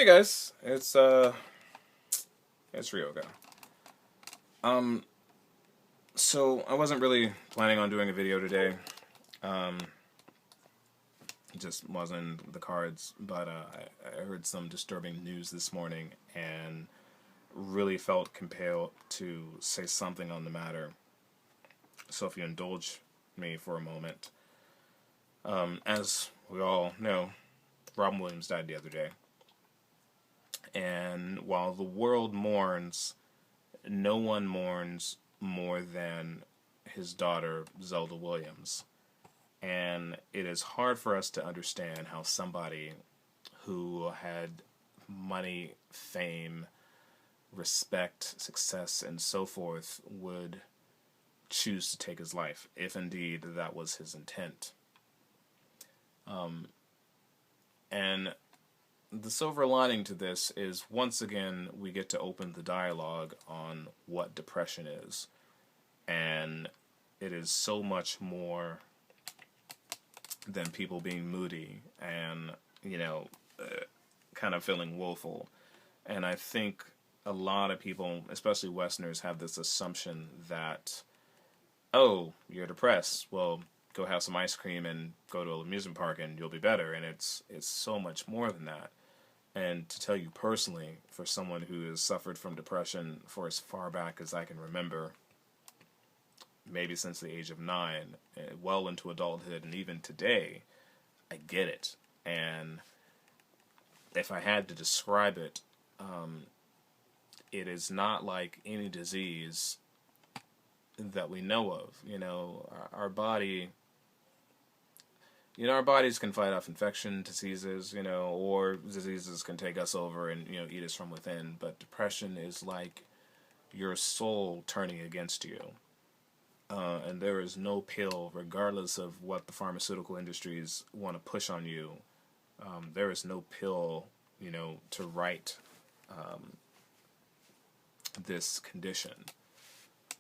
Hey guys, it's Ryoga. Um, so I wasn't really planning on doing a video today. Um, it just wasn't the cards, but I heard some disturbing news this morning and really felt compelled to say something on the matter. So if you indulge me for a moment, as we all know, Robin Williams died the other day, and while the world mourns, no one mourns more than his daughter, Zelda Williams. And it is hard for us to understand how somebody who had money, fame, respect, success, and so forth would choose to take his life, if indeed that was his intent. And the silver lining to this is, once again, we get to open the dialogue on what depression is. And it is so much more than people being moody and, kind of feeling woeful. And I think a lot of people, especially Westerners, have this assumption that, oh, you're depressed, well, go have some ice cream and go to an amusement park and you'll be better. And it's so much more than that. And to tell you personally, for someone who has suffered from depression for as far back as I can remember, maybe since the age of 9, well into adulthood, and even today, I get it. And if I had to describe it, it is not like any disease that we know of. Our body... our bodies can fight off infection diseases, or diseases can take us over and, eat us from within. But depression is like your soul turning against you. And there is no pill, regardless of what the pharmaceutical industries want to push on you. There is no pill, to right this condition.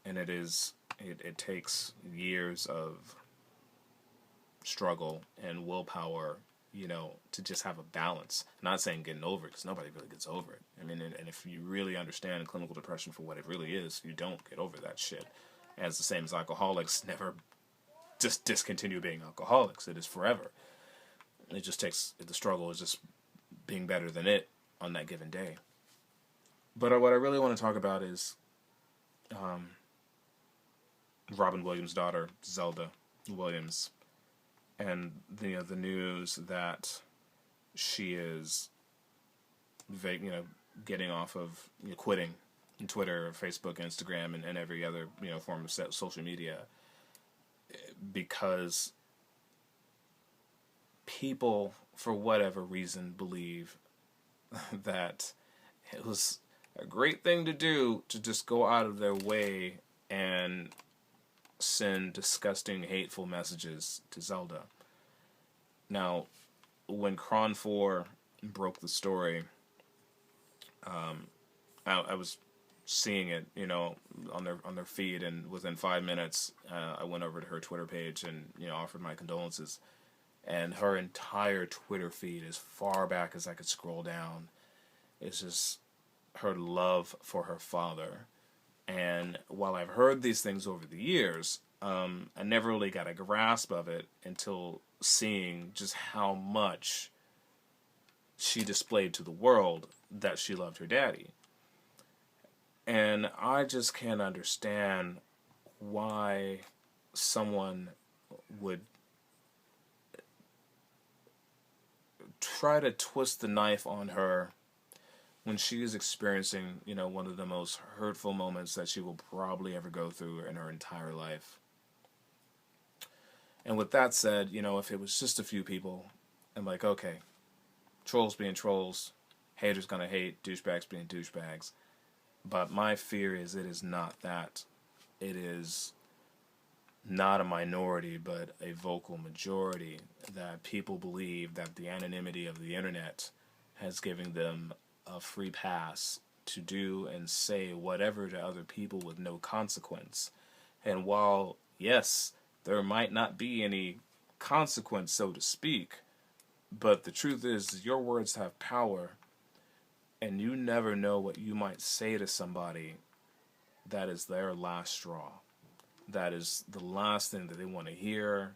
And it takes years of struggle and willpower, to just have a balance. I'm not saying getting over it, because nobody really gets over it. I mean, and if you really understand clinical depression for what it really is, you don't get over that shit. As the same as alcoholics never just discontinue being alcoholics. It is forever. It just takes, the struggle is just being better than it on that given day. But what I really want to talk about is Robin Williams' daughter, Zelda Williams, and the news that she is, getting off of, quitting Twitter, Facebook, Instagram, and every other form of social media, because people, for whatever reason, believe that it was a great thing to do to just go out of their way and send disgusting, hateful messages to Zelda. Now, when Cron 4 broke the story, I was seeing it, on their feed, and within 5 minutes, I went over to her Twitter page and, offered my condolences. And her entire Twitter feed, as far back as I could scroll down, is just her love for her father. And while I've heard these things over the years, I never really got a grasp of it until seeing just how much she displayed to the world that she loved her daddy. And I just can't understand why someone would try to twist the knife on her when she is experiencing, one of the most hurtful moments that she will probably ever go through in her entire life. And with that said, if it was just a few people, I'm like, okay, trolls being trolls, haters gonna hate, douchebags being douchebags. But my fear is it is not that. It is not a minority, but a vocal majority, that people believe that the anonymity of the internet has given them a free pass to do and say whatever to other people with no consequence. And while, yes, there might not be any consequence, so to speak, but the truth is your words have power. And you never know what you might say to somebody that is their last straw. That is the last thing that they want to hear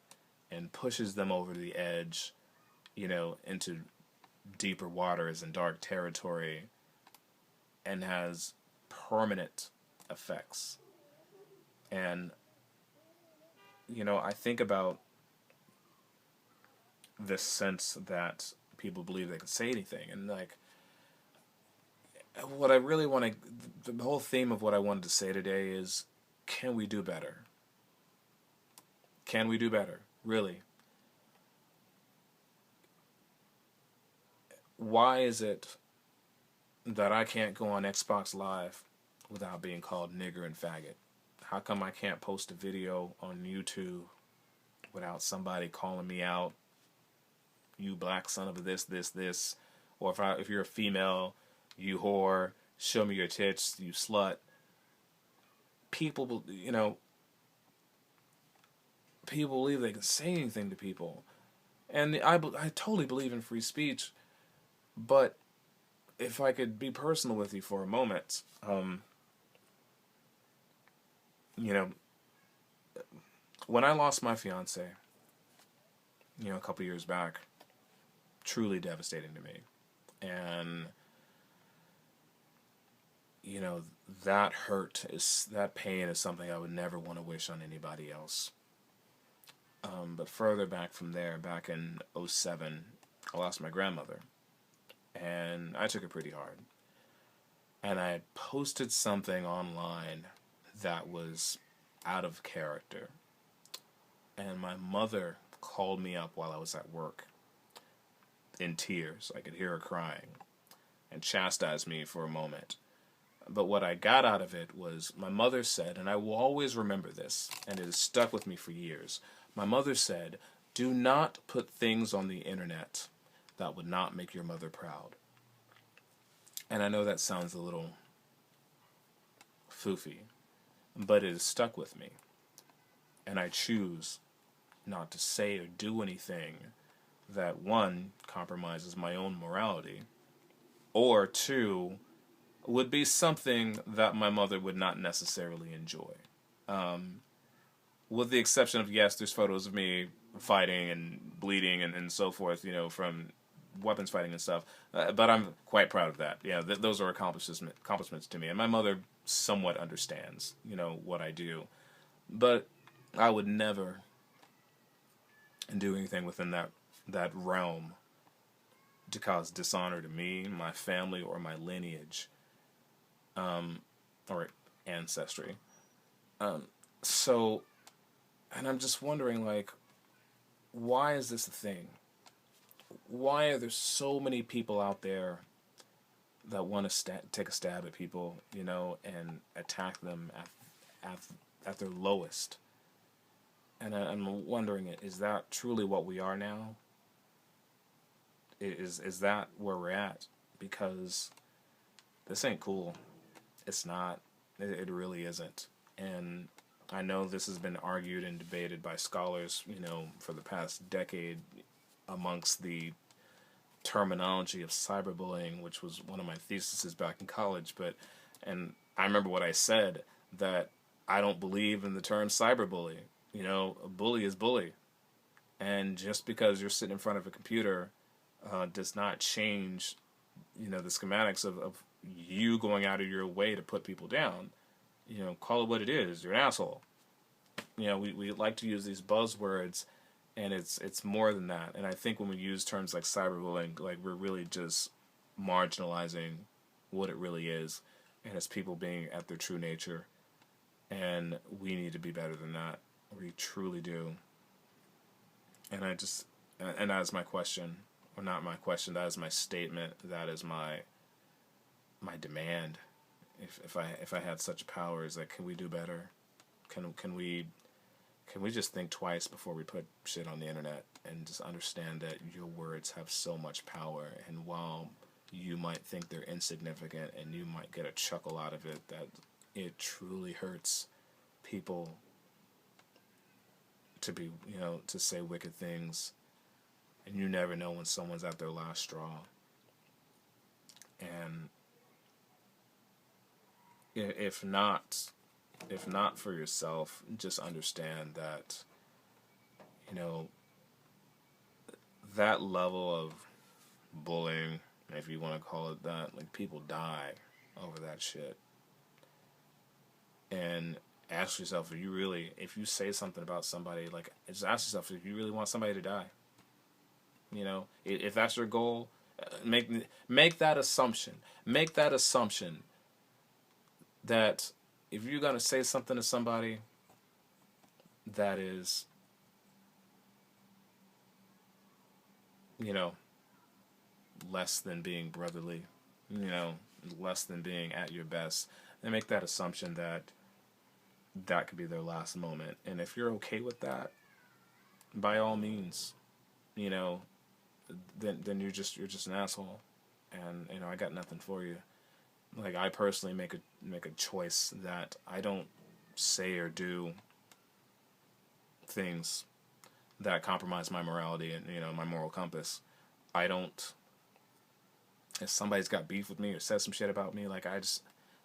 and pushes them over the edge, into deeper waters and dark territory and has permanent effects. And, I think about this sense that people believe they can say anything. And, like, what I really want to, the whole theme of what I wanted to say today is, can we do better? Can we do better? Really? Why is it that I can't go on Xbox Live without being called nigger and faggot? How come I can't post a video on YouTube without somebody calling me out, you black son of a this, or if you're a female, you whore, show me your tits, you slut. People, people believe they can say anything to people. And I totally believe in free speech, but if I could be personal with you for a moment, when I lost my fiance, a couple years back, truly devastating to me. And, that that pain is something I would never want to wish on anybody else. But further back from there, back in '07, I lost my grandmother. And I took it pretty hard. And I posted something online that was out of character. And my mother called me up while I was at work in tears. I could hear her crying and chastised me for a moment. But what I got out of it was my mother said, and I will always remember this, and it has stuck with me for years. My mother said, do not put things on the internet that would not make your mother proud. And I know that sounds a little foofy, but it has stuck with me. And I choose not to say or do anything that, one, compromises my own morality, or two, would be something that my mother would not necessarily enjoy. With the exception of, yes, there's photos of me fighting and bleeding and so forth, from weapons fighting and stuff. But I'm quite proud of that. Yeah, those are accomplishments to me. And my mother somewhat understands, what I do. But I would never do anything within that realm to cause dishonor to me, my family, or my lineage, or ancestry. So, and I'm just wondering, like, why is this a thing? Why are there so many people out there that want to take a stab at people, and attack them at their lowest? And I'm wondering, is that truly what we are now? Is that where we're at? Because this ain't cool. It's not. It really isn't. And I know this has been argued and debated by scholars, for the past decade amongst the terminology of cyberbullying, which was one of my theses back in college. And I remember what I said, that I don't believe in the term cyberbully. A bully is bully. And just because you're sitting in front of a computer does not change, the schematics of you going out of your way to put people down. Call it what it is. You're an asshole. We like to use these buzzwords, and it's more than that. And I think when we use terms like cyberbullying, like, we're really just marginalizing what it really is, and it's people being at their true nature. And we need to be better than that. We truly do. And that is my question, or not my question. That is my statement. That is my demand. If I had such power, is that, can we do better? Can we just think twice before we put shit on the internet, and just understand that your words have so much power, and while you might think they're insignificant and you might get a chuckle out of it, that it truly hurts people to be, to say wicked things, and you never know when someone's at their last straw. And if not for yourself, just understand that, you know, that level of bullying, if you want to call it that, like, people die over that shit. And ask yourself, if you say something about somebody, like, just ask yourself if you really want somebody to die. You know, if that's your goal, make that assumption. Make that assumption that if you're gonna say something to somebody that is, you know, less than being brotherly, you know, less than being at your best, and make that assumption that that could be their last moment. And if you're okay with that, by all means, you know, then you're just an asshole, and you know, I got nothing for you. Like, I personally make a choice that I don't say or do things that compromise my morality and, you know, my moral compass. I don't. If somebody's got beef with me or says some shit about me, like, I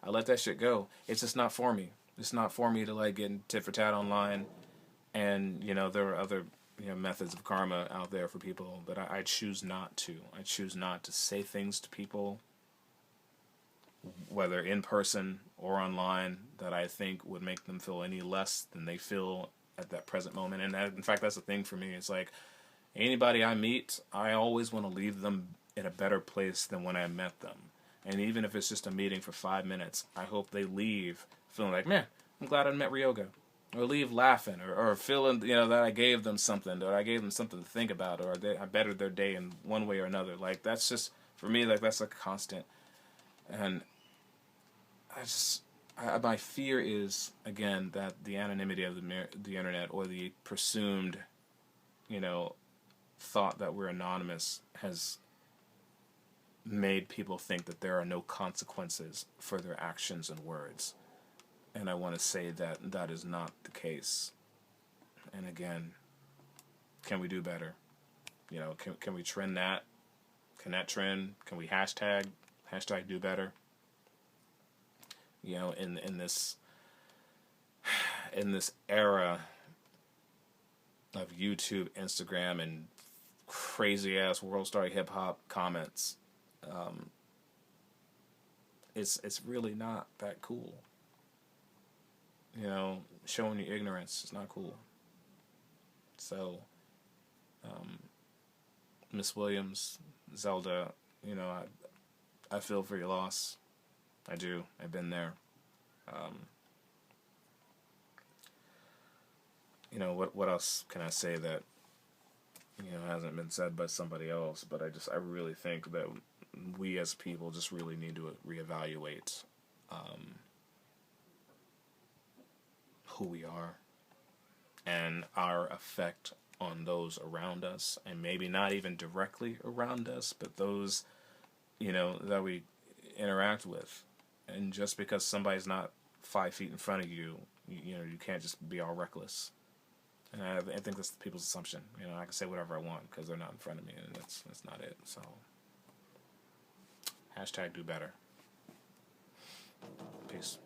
let that shit go. It's just not for me. It's not for me to, like, get in tit for tat online. And, you know, there are other, you know, methods of karma out there for people, but I choose not to. I choose not to say things to people, whether in person or online, that I think would make them feel any less than they feel at that present moment. And that, in fact, that's the thing for me. It's like, anybody I meet, I always want to leave them in a better place than when I met them. And even if it's just a meeting for 5 minutes, I hope they leave feeling like, man, I'm glad I met Ryoga. Or leave laughing, or feeling, you know, that I gave them something, or I gave them something to think about, or I bettered their day in one way or another. Like, that's just, for me, like, that's a constant. And my fear is, again, that the anonymity of the internet, or the presumed, you know, thought that we're anonymous, has made people think that there are no consequences for their actions and words. And I want to say that that is not the case. And again, can we do better? You know, can we trend that? Can that trend? Can we hashtag do better? You know, in this era of YouTube, Instagram, and crazy ass World Star Hip Hop comments, it's really not that cool. You know, showing your ignorance is not cool. So, Miss Williams, Zelda, you know, I feel for your loss. I do. I've been there. You know, what else can I say that, you know, hasn't been said by somebody else? But I really think that we as people just really need to reevaluate who we are and our effect on those around us, and maybe not even directly around us, but those, you know, that we interact with. And just because somebody's not 5 feet in front of you, you know, you can't just be all reckless. And I think that's people's assumption. You know, I can say whatever I want because they're not in front of me, and that's not it. So, hashtag do better. Peace.